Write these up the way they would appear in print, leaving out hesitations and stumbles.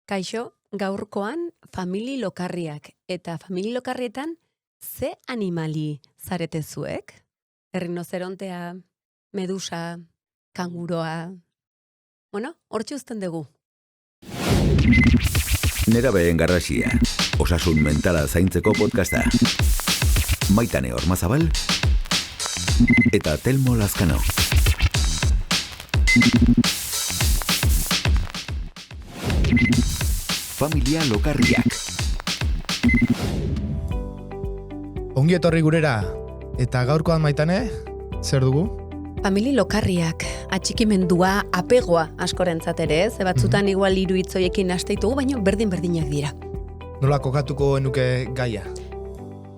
Kaixo, gaurkoan famili lokarriak. Eta famili lokarrietan, ze animali zarete zuek? Errinozerontea, medusa, kanguroa... Bueno, hortxe uzten dugu. Nerabeen garrasia, osasun mentala zaintzeko podcasta. Maitane Ormazabal eta Telmo Lazkano. Familia lokarriak. Ongi etorri gurera, eta gaurkoan Maitane, zer dugu? Famili lokarriak, atxikimendua, apegoa askorentzat ere, ez? Batzutan igual hiru hitzoiekin hasteitugu, baina berdin-berdinak dira. Nola kokatuko enuke gaia?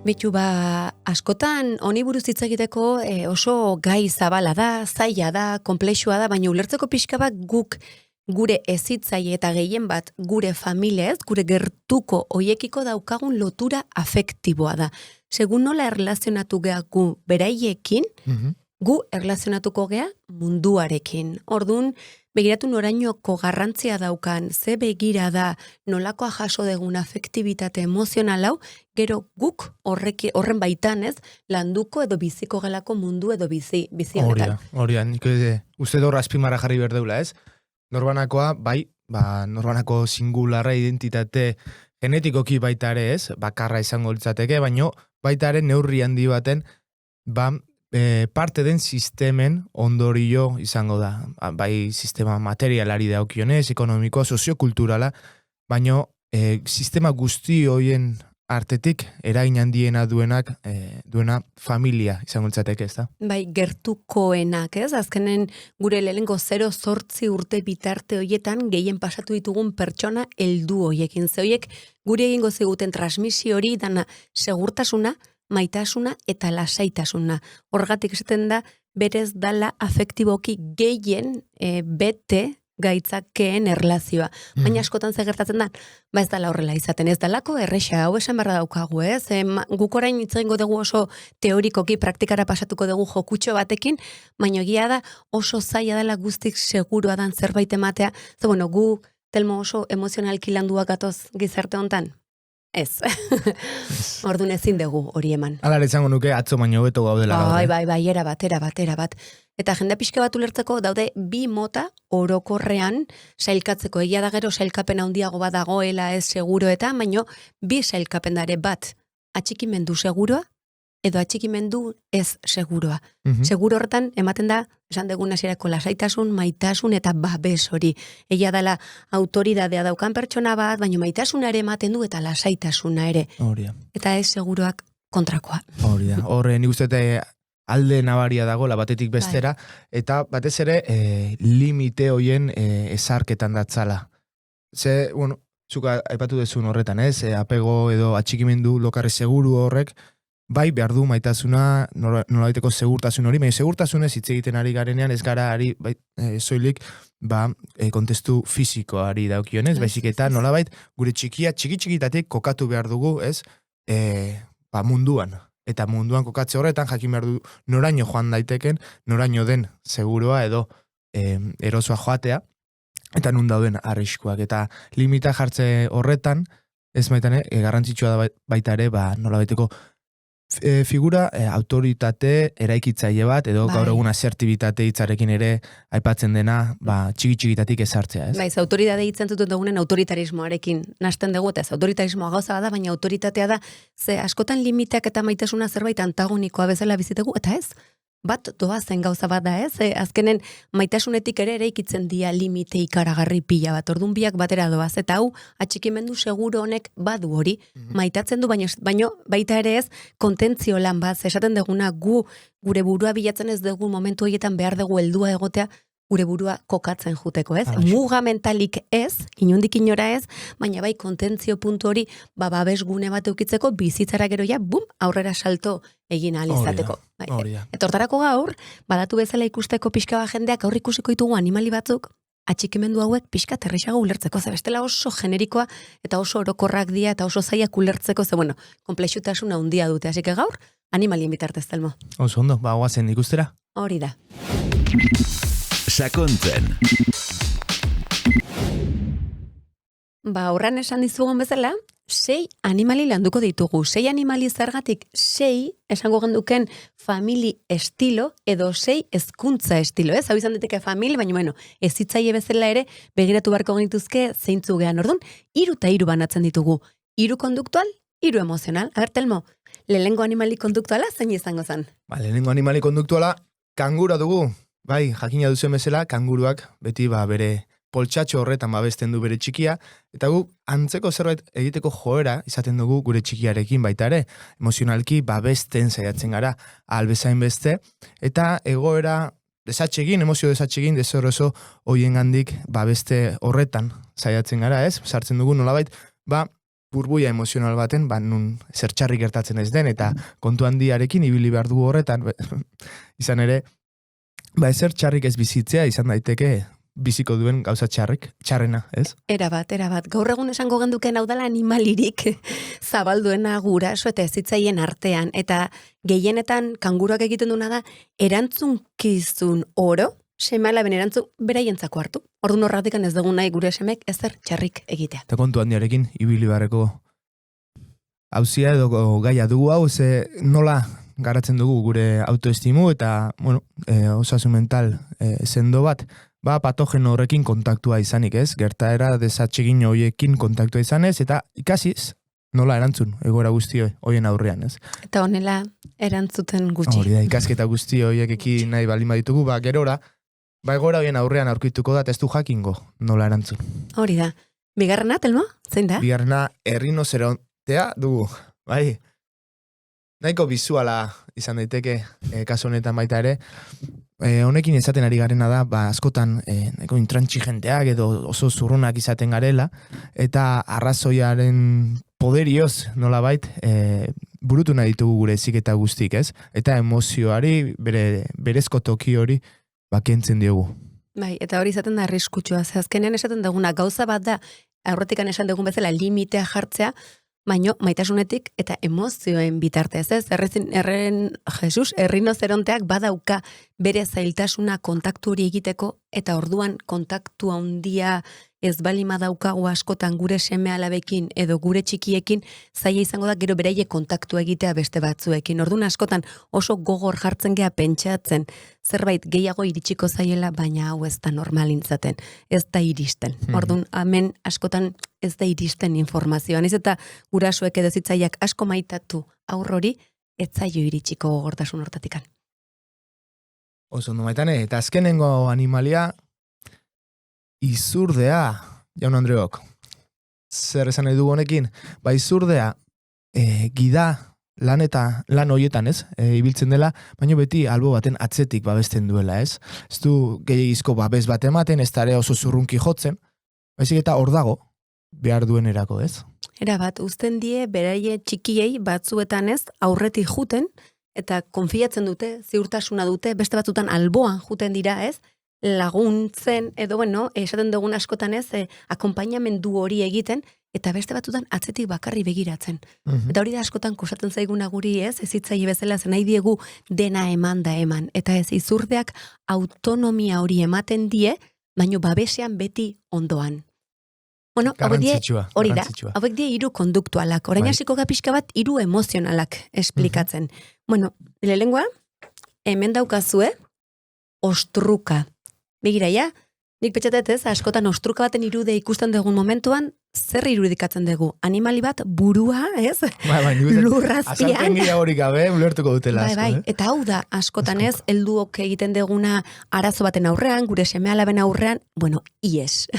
Bitu askotan honi buruz hitz egiteko oso gai zabala da, zaila da, konplexua da, baina ulertzeko pixka bat guk gure ezitzaile eta gehien bat gure familiez, gure gertuko hoiekiko daukagun lotura afektiboa da. Segun nola erlazionatu gea gu beraiekin, gu erlazionatuko gea munduarekin. Orduan, begiratu norainoko garrantzia daukan, ze begira da nolakoa jaso degun afektibitate emozional hau, gero guk horren baitan ez, landuko edo biziko galako mundu edo bizi honetan. Horia, nik uste dor azpimara jarri berdeula ez? Norbanakoa, norbanako singularra identitate genetikoki baita ere ez, bakarra izango litzateke, baino baita ere neurri handi baten, parte den sistemen ondorio izango da. Bai sistema materialari daukionez, ekonomiko, soziokulturala, baino sistema guzti hoien artetik eragin handiena duena familia izango litzateke, ez da? Bai, gertukoenak, ez? Azkenen gure lehengo 0-8 urte bitarte hoietan gehien pasatu ditugun pertsona heldu hoiekin. Ze hoiek gure egingo ziguten transmisio hori dana segurtasuna, maitasuna eta lasaitasuna. Horgatik esaten da, berez dala afektiboki gehien bete gaitzakeen erlazioa. Baina askotan ze gertatzen da, ez dala horrela izaten, ez dalako erresa, hau esan barra daukagu, ez? Guk orain hitz egingo dugu oso teorikoki praktikara pasatuko dugu jokutxo batekin, baina egia da oso zaila dela guztik seguroa dan zerbait ematea. Bueno, gu Telmo oso emozionalki landuak gatoz gizarte hontan? Ez. Orduan ezin dugu hori eman. Alar izango nuke atzo baino hobeto gaudela gaur. Bai, era bat. Eta jende pixka bat ulertzeko daude bi mota orokorrean sailkatzeko. Egia da gero sailkapen handiago bat dagoela ez seguro eta, baino bi sailkapen dare bat atxikimendu seguroa edo atxikimendu ez seguroa. Seguro horretan ematen da, esan dugun hasierako lasaitasun, maitasun eta babes hori. Egia dela autoridadea daukan pertsona bat, baina maitasuna ere ematen du eta lasaitasuna ere. Horia. Eta ez seguroak kontrakoa. Horia. Horre nik uste alde nabaria dagoela batetik bestera, eta batez ere limite hoien ezarketan datzala. Ze, bueno, zuka aipatu dezun horretan, ez? Apego edo atxikimendu lokarri seguru horrek, bai behar du maitasuna, nolabaiteko segurtasun hori, baina segurtasunez hitz egiten ari garenean ez gara ari soilik kontestu fisikoari daukionez, baizik eta nolabait gure txiki-txikitatik kokatu behar dugu, ez? Munduan. Eta munduan kokatze horretan jakin behar du noraino joan daiteken, noraino den seguroa edo erosoa joatea, eta nun dauden arriskuak. Eta limita jartze horretan, ez Maitane, garrantzitsua da baita ere, nolabaiteko figura autoritate eraikitzaile bat, edo gaur egun asertibitate hitzarekin ere aipatzen dena txiki-txikitatik ezartzea, ez? Baiz, autoridade hitzen duten dugunen autoritarismoarekin nasten dugu, ez autoritarismoa gauza da, baina autoritatea da, ze askotan limiteak eta maitasuna zerbait antagonikoa bezala bizitegu, eta ez? Bat doazen gauza bat da, ez? Azkenen maitasunetik ere eraikitzen dia limite ikaragarri pila bat, orduan biak batera doaz, eta hau atxikimendu seguro honek badu hori, maitatzen du, baina baita ere ez, kontentzio lan bat, esaten duguna gure burua bilatzen ez dugu momentu horietan behar dugu heldua egotea, gure burua kokatzen juteko, ez? Muga mentalik ez, inundik inora ez, baina bai kontentzio puntu hori, babes gune bat eukitzeko, bizitzara gero ja, aurrera salto egin ahal izateko. Eta hortarako gaur, badatu bezala ikusteko pixka bat jendeak aurri ikusiko ditugu animali batzuk, atxikimendu hauek pixka terrexago ulertzeko, ze bestela oso generikoa eta oso orokorrak dira eta oso zaiak ulertzeko, ze bueno, komplexutasuna handia dute, así que gaur, animalien bitartez, Telmo. Oso ondo, guazen ikustera. Hori da. Sakontzen. Ba, horran esan dizugun bezala, 6 animali landuko ditugu. 6 animali zergatik 6 esango genduken famili estilo edo 6 hezkuntza estilo, ez? Hau izan diteke famili, baina bueno, ez hitzaile bezala ere begiratu beharko genituzke zeintzu gean. Ordun, 3 eta 3 banatzen ditugu. 3 konduktual, 3 emozional. A ber, Telmo, lehenengo animali konduktuala zein izango zen? Ba, lehenengo animali konduktuala kangura dugu. Bai, jakina duzuen bezala, kanguruak beti bere poltsatxo horretan babesten du bere txikia, eta guk antzeko zerbait egiteko joera izaten dugu gure txikiarekin baita ere, emozionalki babesten saiatzen gara, albezain beste, eta egoera desatxegin, emozio desatxegin, desorroso hoien gandik babeste horretan saiatzen gara, ez? Sartzen dugu nolabait, burbuia emozional baten, nun zertxarri gertatzen ez den, eta kontu handiarekin ibili behar dugu horretan, izan ere, ezer txarrik ez bizitzea izan daiteke biziko duen gauza txarrena, ez? Erabat. Gaur egun esango genduken hau dela animalirik zabalduena guraso eta ezitzaien artean. Eta gehienetan kanguruak egiten duna da, erantzunkizun oro, seme-alaben erantzun beraientzako hartu. Orduan horretik ez dugu nahi gure semek ezer txarrik egitea. Eta kontu handiarekin, ibili barreko hauzia edo gaia dugu hau, ze nola garatzen dugu gure autoestimu eta, osasun mental sendo bat, patogeno horrekin kontaktua izanik, ez? Gertaera desatxegin horiekin kontaktua izanez, eta ikasiz nola erantzun, egoera guzti hoien aurrean, ez? Eta honela erantzuten gutxi. Hori da, ikasketa guzti horiek ekin nahi baldin baditugu, gerora, egoera horien aurrean aurkituko da, ez du jakingo nola erantzun. Hori da. Bigarrena, Telmo? Zein da? Bigarrena, errinozerontea dugu, bai. Nahiko bizuala izan daiteke, kasu honetan baita ere, honekin izaten ari garena da, askotan nahiko intrantsigenteak edo oso zurrunak izaten garela, eta arrazoiaren poderioz nolabait burutu nahi ditugu gure eziketa guztik, ez? Eta emozioari, berezko toki hori kentzen diogu. Bai, eta hori izaten da arriskutsua. Azkenean esaten duguna gauza bat da, aurretikan esan dugun bezala limitea jartzea, baino maitasunetik eta emozioen bitartez, ez? Errinozeronteak badauka bere zailtasuna kontaktu hori egiteko, eta orduan kontaktu handia ez balima daukagu askotan gure seme-alabekin edo gure txikiekin, zaila izango da gero beraie kontaktu egitea beste batzuekin. Orduan askotan oso gogor jartzen gea pentsatzen, zerbait gehiago iritsiko zaiela, baina hau ez da normalintzaten, ez da iristen. Orduan, hemen askotan ez da iristen informazioan. Ez eta gurasoek edo zitzaiak asko maitatu aurrori, ez zaio iritsiko gogortasun hortatikan. Oso ondo maitane, eta azkenengo animalia izurdea, jaun Andreok. Zer esan nahi dugu honekin? Izurdea gida lan horietan, ez? Ibiltzen dela, baina beti albo baten atzetik babesten duela, ez? Ez du gehiagizko babes bat ematen, ez da ere oso zurrunki jotzen, baizik eta hor dago behar duen erako, ez? Erabat, uzten die beraie txikiei batzuetan ez, aurretik juten, eta konfiatzen dute, ziurtasuna dute, beste batzutan alboan juten dira, ez? Laguntzen, edo esaten dugun askotan ez, akompainamendu hori egiten, eta beste batzutan atzetik bakarri begiratzen. Eta hori da askotan kosatzen zaiguna guri ez, ez hitzaile bezala zen nahi diegu dena eman da eman. Eta ez izurdeak autonomia hori ematen die, baino babesean beti ondoan. Hori da, hauek die 3 konduktualak. Orain hasiko pixka bat 3 emozionalak esplikatzen. Lehenengoa, hemen daukazue, ostruka. Begira, nik petxatet ez, askotan ostruka baten irude ikusten dugun momentuan, zer irudikatzen dugu? Animali bat burua, ez? Lurrazpian. Azalpengia hori gabe, ulertuko dutela asko. Bai, eta hau da, askotan ez, helduok egiten duguna arazo baten aurrean, gure seme-alaben aurrean, ies.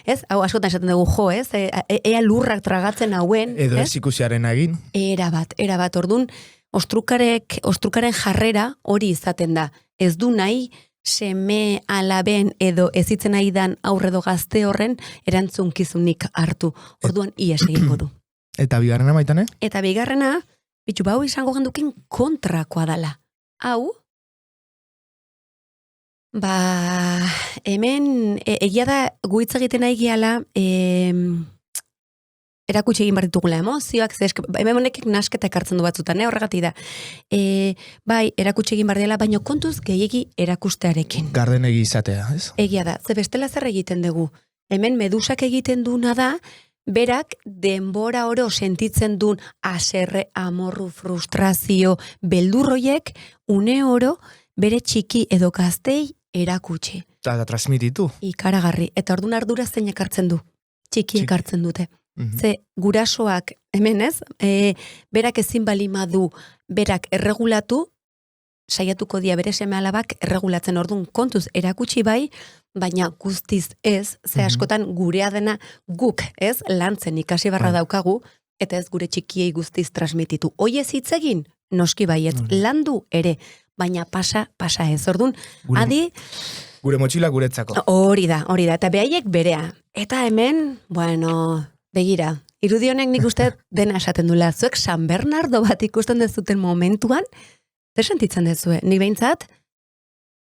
Ez? Hau askotan esaten dugu jo, ez? Ea lurrak tragatzen hauen. Edo ez ikusiaren egin. Erabat, ordun, ostrukaren jarrera hori izaten da. Ez du nahi, seme alaben edo ezitzen aidan aurredo gazte horren erantzunkizunik hartu. Orduan, ies egingo du. Eta bigarrena maitane? Eta bigarrena, hau izango gendukin kontrakoa dala. Hau, hemen, egia da guitza egiten nahi gehala, erakutsi egin barritugula emozioak, hemen honek nasketa ekartzen du batzutan, horregatik da. Erakutsi egin bar dela, baina kontuz gehiegi erakustearekin. Gardenegi izatea, ez? Egia da, ze bestela zer egiten dugu. Hemen medusak egiten duna da, berak denbora oro sentitzen duen aserre, amorru, frustrazio, beldurroiek, une oro bere txiki edo gaztei erakutsi. Eta transmititu. Ikaragarri. Eta orduan ardura zein ekartzen du. Txikiek hartzen dute. Mhm. Ze gurasoak, hemen ez, berak ezin balima du, berak erregulatu, saiatuko dia bere seme alabak erregulatzen orduan kontuz erakutsi bai, baina guztiz ez, ze askotan gurea dena guk, ez, lantzen ikasi barra daukagu, eta ez gure txikiei guztiz transmititu. Hoi ez hitz egin, noski baiet, landu ere, baina pasa ez. Orduan, adi, Gure motxila guretzako. hori da, eta behaiek berea. Eta hemen, bueno, begira, irudionek nik uste dena esaten dula, zuek San Bernardo bat ikusten dezuten momentuan, zer sentitzen dezue? Ni behintzat,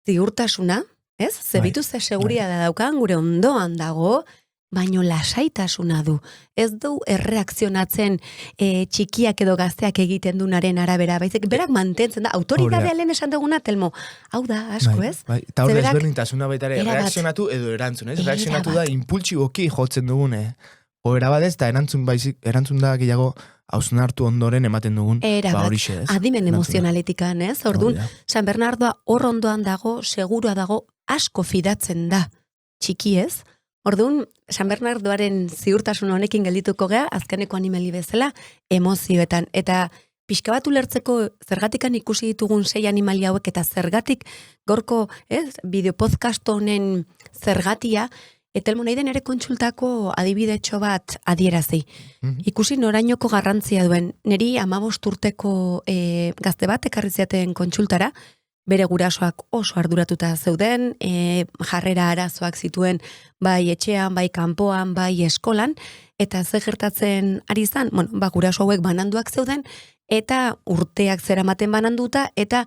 ziurtasuna, ez? Zebitu ze seguria da daukan, gure ondoan dago, baino lasaitasuna du. Ez du erreakzionatzen txikiak edo gazteak egiten dunaren arabera, baizik berak mantentzen da, autoridadea lehen esan duguna, Telmo, hau da, asko ez? Bai. Eta hor Ze berak- ezberdintasuna baita ere, erabat. reakzionatu edo erantzun, ez? Erabat. Reakzionatu da impultsiboki jotzen dugune. Joera bat ez, eta erantzun da gehiago hausnartu ondoren ematen dugun, Erabat. horixe, ez? Adimen Erantzuna. emozionaletikan, ez? Orduan, Hori da. San Bernardoa hor ondoan dago, segurua dago, asko fidatzen da, txiki ez? Orduan, San Bernardoaren ziurtasun honekin geldituko gea, azkeneko animali bezala, emozioetan. Eta pixka bat ulertzeko zergatikan ikusi ditugun 6 animali hauek eta zergatik gorko, ez, bideo podcast honen zergatia, Etelmo nahi den ere kontsultako adibidetxo bat adierazi. Ikusi norainoko garrantzia duen, niri 15 urteko gazte bat ekarri ziaten kontsultara, bere gurasoak oso arduratuta zeuden, jarrera arazoak zituen bai etxean, bai kanpoan, bai eskolan, eta ze gertatzen ari izan, bueno, guraso hauek bananduak zeuden, eta urteak zeramaten bananduta, eta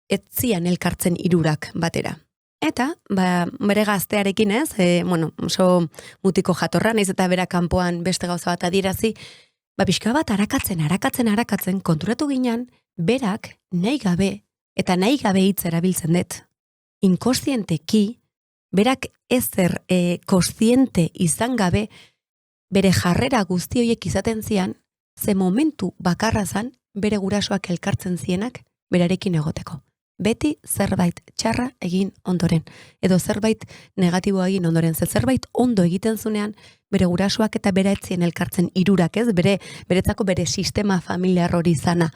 etzian elkartzen hirurak batera. Eta, bere gaztearekin ez, oso mutiko jatorra, naiz eta bera kanpoan beste gauza bat adierazi, pixka bat arakatzen, konturatu ginen, berak nahi gabe, eta nahi gabe hitz erabiltzen dut. Inkostienteki, berak ezer kostiente izan gabe, bere jarrera guzti horiek izaten zian, ze momentu bakarra zan, bere gurasoak elkartzen zienak, berarekin egoteko. Beti zerbait txarra egin ondoren, edo zerbait negatiboa egin ondoren, zerbait ondo egiten zunean, bere gurasoak eta bere etzien elkartzen hirurak ez, beretzako bere sistema familiar hori izana.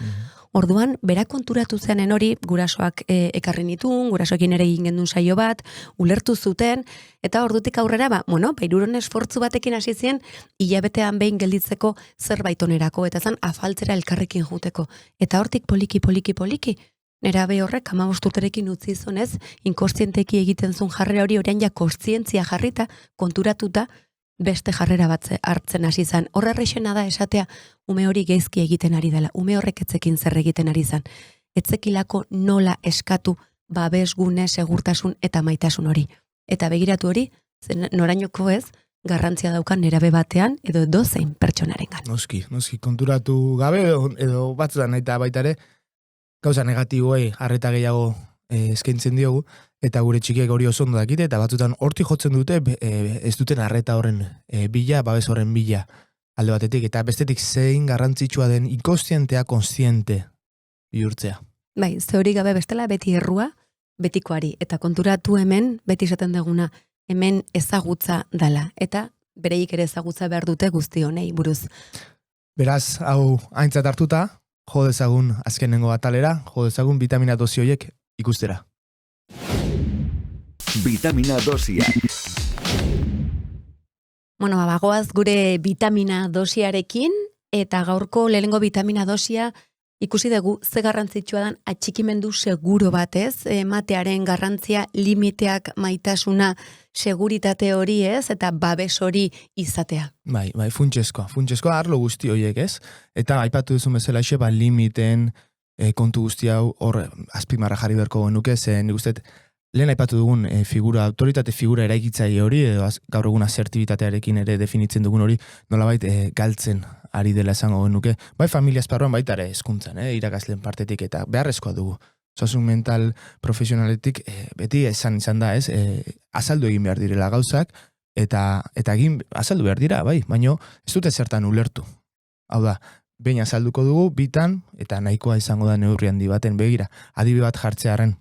Orduan, bera konturatu zenen hori, gurasoak ekarri nituen, gurasoekin ere egin gendun saio bat, ulertu zuten, eta ordutik aurrera, hiruron esfortzu batekin hasi zien, hilabetean behin gelditzeko zerbait onerako, eta zan afaltzera elkarrekin juteko. Eta hortik poliki, nerabe horrek 15 urterekin utzi zonez, inkostienteki egiten zuen jarrera hori orain ja kontzientzia jarrita, konturatuta, beste jarrera bat hartzen hasi izan. Horra errexena da esatea ume hori geizki egiten ari dela, ume horrek etzekin zer egiten ari izan. Etzekilako nola eskatu babesgune, segurtasun eta maitasun hori. Eta begiratu hori, norainoko ez, garrantzia daukan nerabe batean edo dozein pertsonarengan. Noski, konturatu gabe edo batzutan eta baita ere, gauza negatiboei harreta gehiago eskaintzen diogu, eta gure txikiek hori oso ondo dakite, eta batzutan hortik jotzen dute, ez duten harreta horren bila, babes horren bila alde batetik, eta bestetik zein garrantzitsua den inkostientea kontziente bihurtzea. Bai, ze hori gabe bestela beti errua, betikoari, eta konturatu hemen, beti esaten duguna, hemen ezagutza dala, eta bereik ere ezagutza behar dute guzti honei buruz. Beraz, hau aintzat hartuta, jo dezagun azkenengo atalera, jo dezagun vitamina dosi horiek ikustera. Vitamina dosiak. Bueno, bagoaz gure vitamina dosiarekin, eta gaurko lehenengo vitamina dosia ikusi dugu ze garrantzitsua dan atxikimendu seguro batez, ematearen garrantzia, limiteak, maitasuna, seguritate hori ez, eta babes hori izatea. Bai, funtsezkoa arlo guzti horiek ez, eta aipatu duzun bezala limiten kontu guzti hau hor azpimarra jarri beharko genuke, ze nik uste lehen aipatu dugun autoritate figura eraikitzaile hori, edo gaur egun asertibitatearekin ere definitzen dugun hori, nolabait galtzen ari dela esango genuke, bai familia esparruan baita ere hezkuntzan, irakasleen partetik, eta beharrezkoa dugu. Osasun mental profesionaletik beti izan da, ez, azaldu egin behar direla gauzak, eta egin azaldu behar dira, bai, baino ez dute zertan ulertu. Hau da, behin azalduko dugu, bitan, eta nahikoa izango da neurri handi baten begira. Adibi bat jartzearen,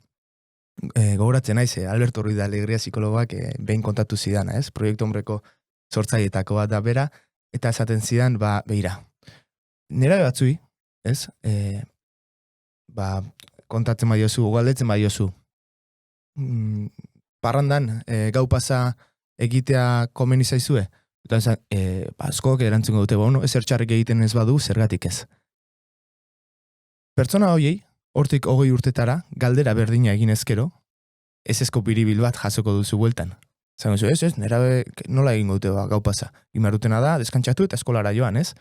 gogoratzen naiz, Alberto Ruiz de Alegria psikologoak behin kontatu zidana, ez? Proiektu Hombreko sortzaileetako bat da bera, eta esaten zidan, begira, nera batzui, ez? Kontatzen badiozu, galdetzen badiozu, parrandan gau pasa egitea komeni zaizue? Eta askok erantzungo dute, ezer txarrik egiten ez badu, zergatik ez. Pertsona hoiei, hortik 20 urtetara, galdera berdina egin ezkero, ezko biribil bat jasoko duzu bueltan. Zango zu, ez, nera nola egingo dute gau pasa. Imarrutena da, deskantxatu eta eskolara joan, ez?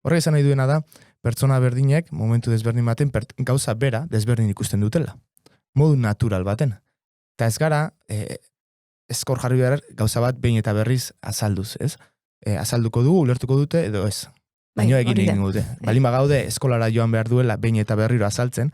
Horrek esan nahi duena da, pertsona berdinek, momentu desberdin baten, gauza bera desberdin ikusten dutela. Modu natural baten. Eta ez gara, eskor jarri behar gauza bat behin eta berriz azalduz, ez? Azalduko dugu, ulertuko dute, edo ez. Baina egin dute. Balin gaude eskolara joan behar duela behin eta berriro azaltzen,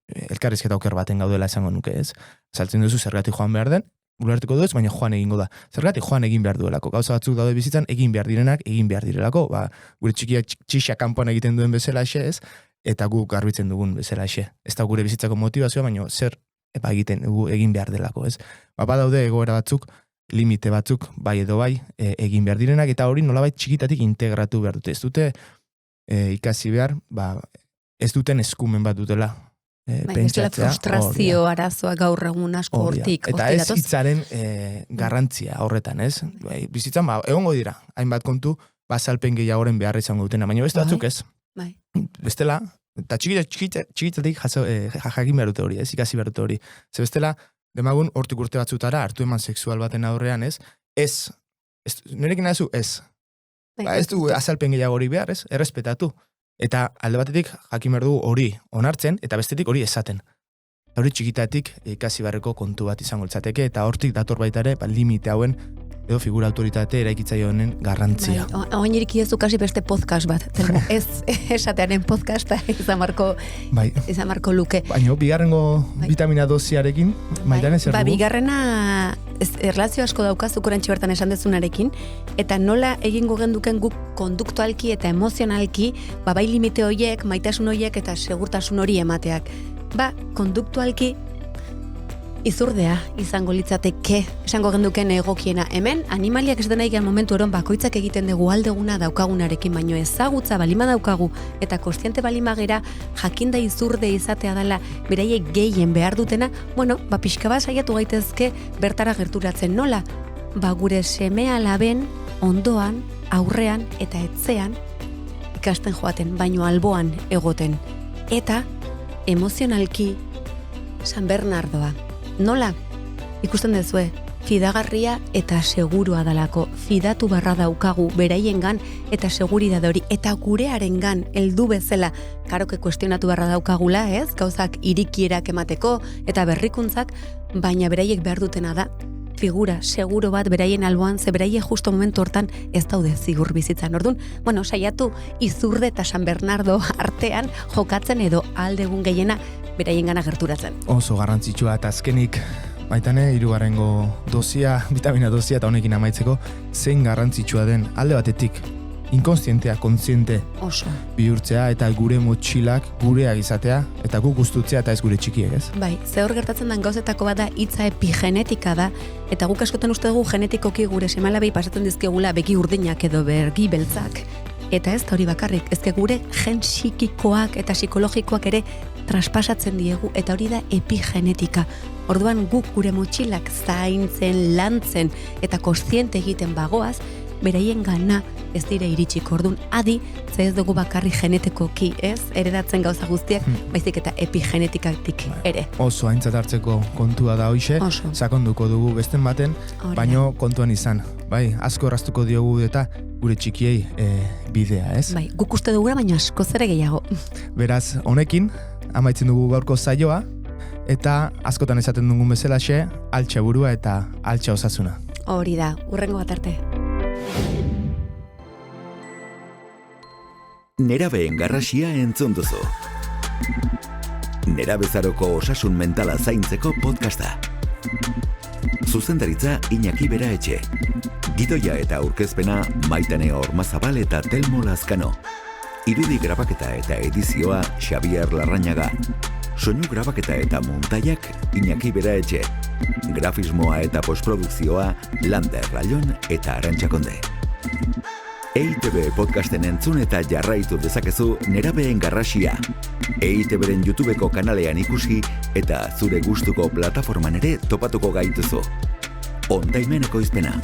elkarrizketa oker baten gaudela esango nuke, ez? Azaltzen duzu zergatik joan behar den, ulertuko du ez, baina joan egingo da. Zergatik joan egin behar duelako. Gauza batzuk daude bizitzan, egin behar direnak, egin behar direlako. Gure txikiak txixa kanpoan egiten duen bezala xe, ez? Eta guk garbitzen dugun bezala xe. Ez da gure bizitzako motivazioa, baina zer egin behar delako, ez? Badaude egoera batzuk, limite batzuk, bai edo bai, egin behar direnak, eta hori nolabait txikitatik integratu behar dute. Ez dute ikasi behar, ez duten eskumen bat dutela. Ez dela frustrazio arazoa gaur egun asko hortik. Eta ez hitzaren garrantzia horretan, ez? Bizitzan, egongo dira, hainbat kontu, bazalpen gehiagoren beharra izango dutena, baina beste batzuk ez. Bestela, eta txikitatik jakin behar dute hori, ez? Ikasi behar dute hori. Ze bestela, demagun hortik urte batzutara, hartu eman sexual baten aurrean, ez? Nerekin nahizu, ez. Ez du azalpen gehiago hori behar, ez? Errespetatu. Eta alde batetik jakin behar du hori onartzen, eta bestetik hori esaten. Hori txikitatik ikasi beharreko kontu bat izango litzateke, eta hortik dator baita ere, limite hauen, edo figura autoritate eraikitzaile honen garrantzia. Oain iriki ez du kasi beste podcast bat. Ez esatearen podcasta izan marko luke. Baina, bigarrengo vitamina dosiarekin, Maitane zer dugu? Bigarrena erlazio asko daukazuk orantxe bertan esan dezunarekin, eta nola egingo genduken guk konduktualki eta emozionalki, bai limite horiek, maitasun horiek eta segurtasun hori emateak. Konduktualki izurdea izango litzateke, esango genduken egokiena. Hemen, animaliak ez dena egian momentu eron bakoitzak egiten dugu aldeguna daukagunarekin, baino ezagutza balima daukagu, eta kontziente balima gera, jakinda izurde izatea dela, beraiek gehien behar dutena, pixka bat saiatu gaitezke bertara gerturatzen nola, gure seme alaben, ondoan, aurrean eta etzean, ikasten joaten, baino alboan egoten. Eta, emozionalki, San Bernardoa. Nola? Ikusten dezue, fidagarria eta segurua dalako, fidatu barra daukagu beraiengan eta seguridade hori, eta gurearengan heldu bezala, karoke kuestionatu barra daukagula, ez? Gauzak irikierak emateko eta berrikuntzak, baina beraiek behar dutena da, figura seguro bat beraien alboan, ze beraiek justo momentu hortan ez daude zigur bizitzan. Orduan, saiatu Izurde eta San Bernardo artean jokatzen edo aldegun gehiena beraiengana gerturatzen. Oso garrantzitsua eta azkenik, Maitane, 3. dosia, vitamina dosia eta honekin amaitzeko, zein garrantzitsua den alde batetik, inkonstientea, kontziente bihurtzea eta gure motxilak gureak izatea eta guk gustutzea eta ez gure txikiek, ez? Ze hor gertatzen den gauzetako bada hitza epigenetika da, eta guk askotan uste dugu genetikoki gure semalabei pasatzen dizkigula begi urdinak edo bergi beltzak. Eta ez da hori bakarrik, ezke gure gen psikikoak eta psikologikoak ere traspasatzen diegu, eta hori da epigenetika. Orduan guk gure motxilak zaintzen, lantzen eta kontziente egiten bagoaz, beraien gana ez dire iritsiko. Orduan adi, ze ez dugu bakarri genetikoki, ez? Heredatzen gauza guztiak, baizik eta epigenetikatik ere. Oso aintzat hartzeko kontua da hoixe, sakonduko dugu besten baten, baino kontuan izan. Asko erraztuko diogu eta gure txikiei bidea, ez? Guk uste dugura, baina asko zere gehiago. Beraz, honekin, amaitzen dugu gaurko saioa, eta askotan esaten dugun bezalaxe, altxa burua eta altxa osasuna. Hori da, hurrengo bat arte. Nerabeen garrasia entzun duzu. Nerabezaroko osasun mentala zaintzeko podcasta. Zuzendaritza Iñaki Beraetxe. Gidoia eta aurkezpena Maitane Ormazabal eta Telmo Lazkano. Irudi grabaketa eta edizioa Xabier Larrañaga. Soinu grabaketa eta montaiak Iñaki Beraetxe. Grafismoa eta postprodukzioa Lander Rallon eta Arantxa Konde. EITB podcasten entzun eta jarraitu dezakezu Nerabeen Garrasia. EITBren YouTubeko kanalean ikusi eta zure gustuko plataforman ere topatuko gaituzu. Ondaimen ekoizpena.